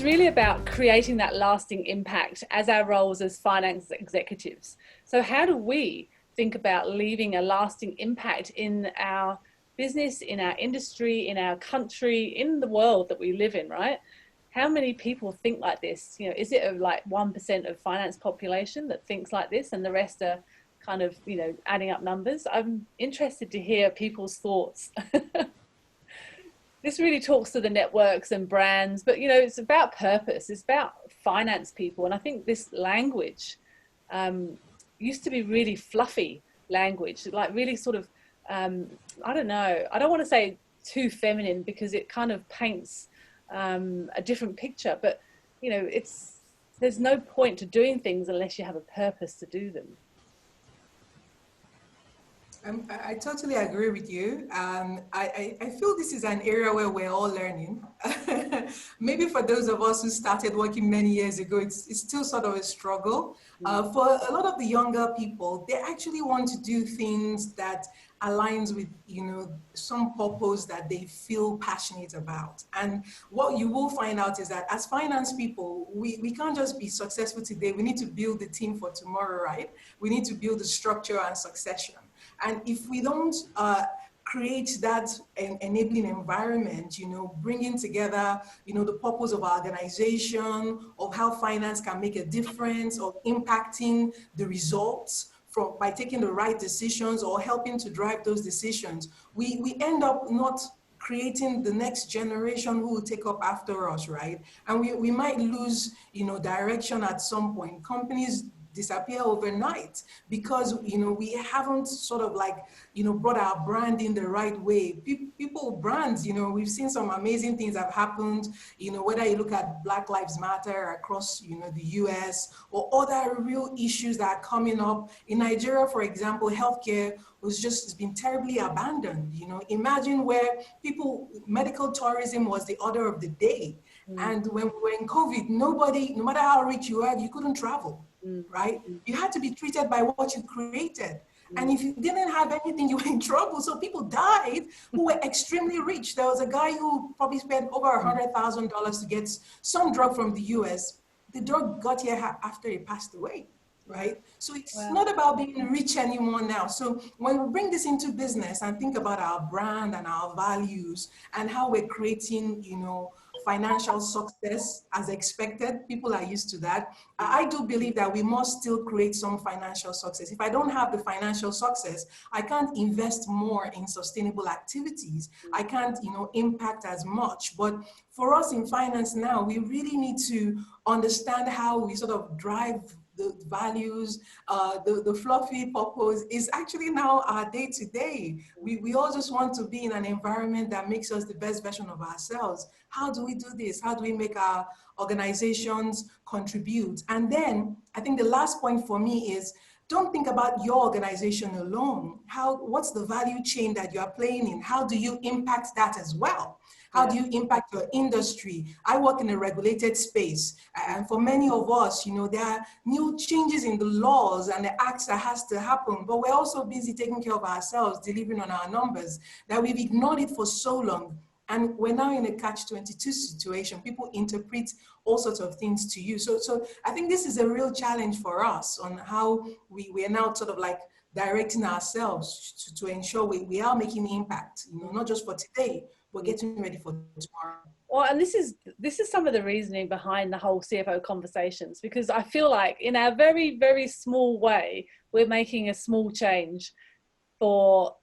it's really about creating that lasting impact as our roles as finance executives. So how do we think about leaving a lasting impact in our business, in our industry, in our country, in the world that we live in, right? How many people think like this? You know, is it like 1% of finance population that thinks like this and the rest are kind of, you know, adding up numbers? I'm interested to hear people's thoughts. This really talks to the networks and brands, but, you know, it's about purpose. It's about finance people. And I think this language used to be really fluffy language, like really sort of, I don't know, I don't want to say too feminine because it kind of paints a different picture, but, you know, there's no point to doing things unless you have a purpose to do them. I totally agree with you. I feel this is an area where we're all learning. Maybe for those of us who started working many years ago, it's still sort of a struggle. For a lot of the younger people, they actually want to do things that aligns with, you know, some purpose that they feel passionate about. And what you will find out is that as finance people, we can't just be successful today. We need to build the team for tomorrow, right? We need to build the structure and succession. And if we don't create that enabling environment, you know, bringing together, you know, the purpose of our organization, of how finance can make a difference, of impacting the results by taking the right decisions or helping to drive those decisions, we end up not creating the next generation who will take up after us, right? And we might lose, you know, direction at some point. Companies disappear overnight because, you know, we haven't sort of like, you know, brought our brand in the right way. People brands, you know, we've seen some amazing things have happened, you know, whether you look at Black Lives Matter across, you know, the US or other real issues that are coming up. In Nigeria, for example, healthcare has been terribly abandoned. You know, imagine where medical tourism was the order of the day. And when we were in COVID, nobody, no matter how rich you were, you couldn't travel. Right? You had to be treated by what you created. And if you didn't have anything, you were in trouble. So people died who were extremely rich. There was a guy who probably spent over $100,000 to get some drug from the US. The drug got here after he passed away, right? So it's not about being rich anymore now. So when we bring this into business and think about our brand and our values and how we're creating, you know, financial success as expected, people are used to that. I do believe that we must still create some financial success. If I don't have the financial success, I can't invest more in sustainable activities. I can't, you know, impact as much. But for us in finance now, we really need to understand how we sort of drive the values, the fluffy purpose is actually now our day-to-day. We all just want to be in an environment that makes us the best version of ourselves. How do we do this? How do we make our organizations contribute? And then I think the last point for me is, don't think about your organization alone. What's the value chain that you are playing in? How do you impact that as well? How do you impact your industry? I work in a regulated space. And for many of us, you know, there are new changes in the laws and the acts that has to happen, but we're also busy taking care of ourselves, delivering on our numbers, that we've ignored it for so long. And we're now in a catch-22 situation. People interpret all sorts of things to you. So I think this is a real challenge for us on how we are now sort of like directing ourselves to ensure we are making impact, you know, not just for today, but getting ready for tomorrow. Well, and this is some of the reasoning behind the whole CFO Conversations, because I feel like in our very, very small way, we're making a small change for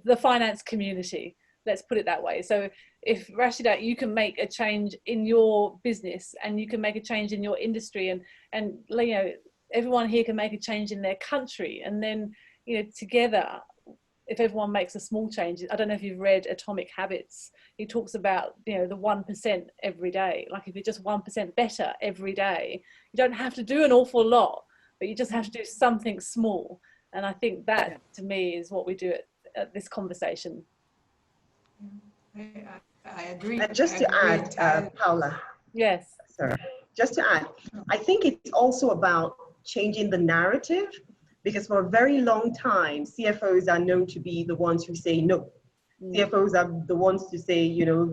the finance community. Let's put it that way. So if Rashida, you can make a change in your business and you can make a change in your industry and you know, everyone here can make a change in their country. And then, you know, together, if everyone makes a small change, I don't know if you've read Atomic Habits. He talks about, you know, the 1% every day. Like if you're just 1% better every day, you don't have to do an awful lot, but you just have to do something small. And I think that to me is what we do at this conversation. I agree. Just to add, Paula. Yes. Sorry. Just to add, I think it's also about changing the narrative, because for a very long time, CFOs are known to be the ones who say no. CFOs are the ones to say, you know,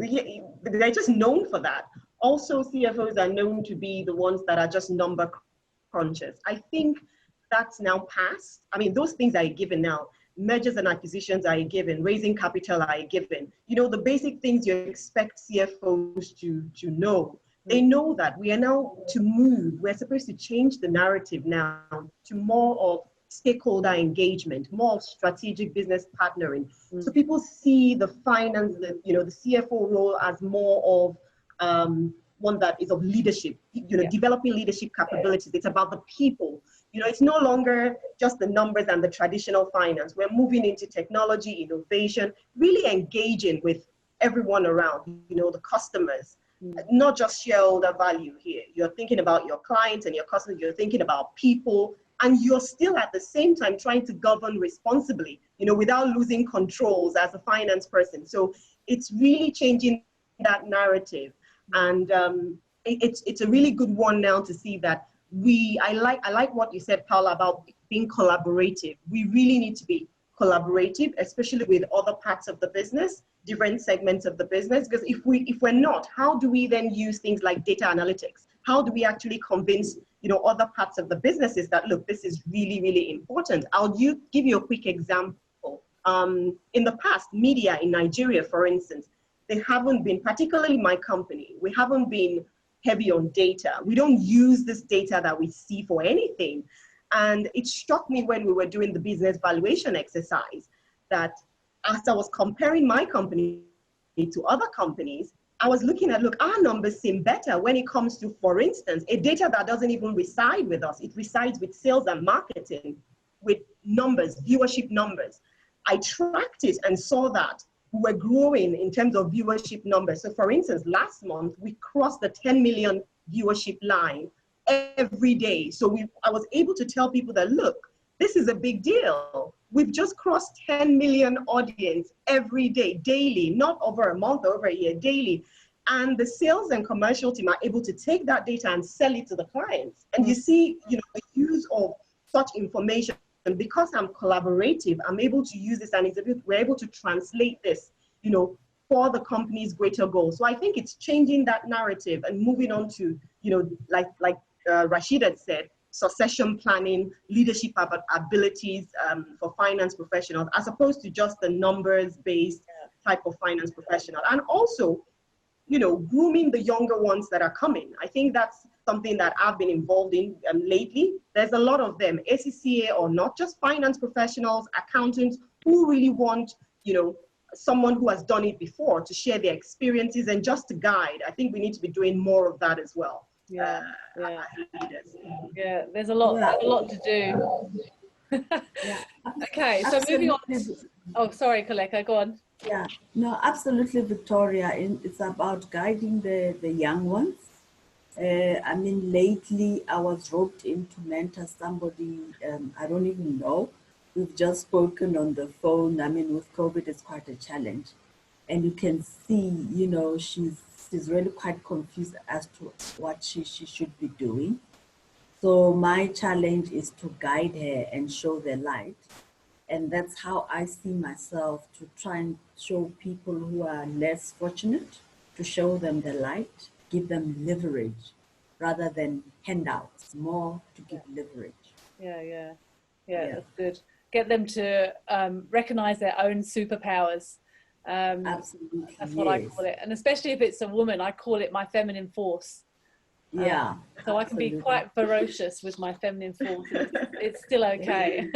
they're just known for that. Also, CFOs are known to be the ones that are just number crunchers. I think that's now past. I mean, those things are a given now. Mergers and acquisitions are a given. Raising capital are a given. You know, the basic things you expect CFOs to know. They know that we are now to move. We're supposed to change the narrative now to more of stakeholder engagement, more of strategic business partnering. So people see the finance, the CFO role as more of one that is of leadership, developing leadership capabilities. It's about the people. You know, it's no longer just the numbers and the traditional finance. We're moving into technology, innovation, really engaging with everyone around, the customers. Not just shareholder value here. You're thinking about your clients and your customers, you're thinking about people, and you're still at the same time trying to govern responsibly, without losing controls as a finance person. So it's really changing that narrative. And it's a really good one now to see that I like what you said, Paula, about being collaborative. We really need to be collaborative, especially with other parts of the business, different segments of the business, because if we're not, how do we then use things like data analytics? How do we actually convince other parts of the businesses that, look, this is really, really important? I'll give you a quick example. In the past, media in Nigeria, for instance, they haven't been, particularly my company, we haven't been heavy on data. We don't use this data that we see for anything. And it struck me when we were doing the business valuation exercise that as I was comparing my company to other companies, I was looking at, look, our numbers seem better when it comes to, for instance, a data that doesn't even reside with us. It resides with sales and marketing, with numbers, viewership numbers. I tracked it and saw that we were growing in terms of viewership numbers. So for instance, last month, we crossed the 10 million viewership line every day. So I was able to tell people that, look, this is a big deal. We've just crossed 10 million audience every day, daily, not over a month, over a year, daily. And the sales and commercial team are able to take that data and sell it to the clients. And you see, the use of such information. And because I'm collaborative, I'm able to use this, and we're able to translate this, for the company's greater goals. So I think it's changing that narrative and moving on to, like Rashid had said, succession planning, leadership abilities for finance professionals, as opposed to just the numbers-based type of finance professional. And also, grooming the younger ones that are coming. I think that's something that I've been involved in lately. There's a lot of them, ACCA or not, just finance professionals, accountants, who really want, someone who has done it before to share their experiences and just to guide. I think we need to be doing more of that as well. Yeah, there's a lot to do. Okay, so moving on. Oh, sorry, Koleka, go on. Yeah, no, absolutely, Victoria. It's about guiding the young ones. I mean, lately I was roped in to mentor somebody, I don't even know. We've just spoken on the phone. I mean, with COVID, it's quite a challenge. And you can see, she's really quite confused as to what she should be doing. So my challenge is to guide her and show the light. And that's how I see myself, to try and show people who are less fortunate, to show them the light, give them leverage rather than handouts, more to give leverage. Yeah, that's good. Get them to recognize their own superpowers. Absolutely. That's what I call it. And especially if it's a woman, I call it my feminine force. Yeah. So absolutely. I can be quite ferocious with my feminine force. It's still okay.